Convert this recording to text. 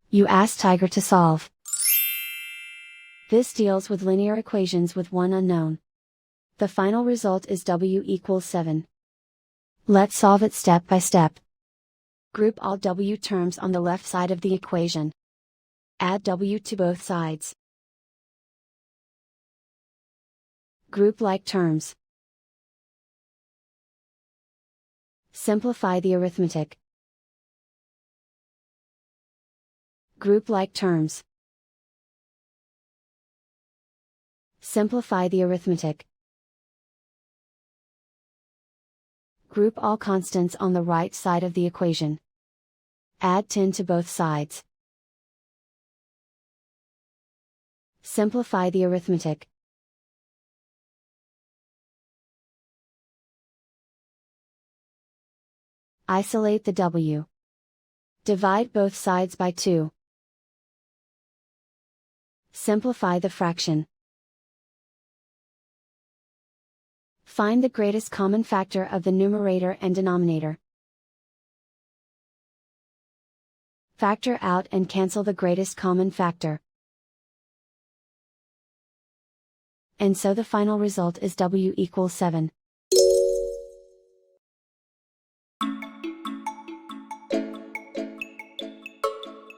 You ask Tiger to solve. This deals with linear equations with one unknown. The final result is w equals 7. Let's solve it step by step. Group all w terms on the left side of the equation. Add w to both sides. Group like terms. Simplify the arithmetic. Group like terms. Simplify the arithmetic. Group all constants on the right side of the equation. Add 10 to both sides. Simplify the arithmetic. Isolate the w. Divide both sides by 2. Simplify the fraction. Find the greatest common factor of the numerator and denominator. Factor out and cancel the greatest common factor. And so the final result is w equals 7.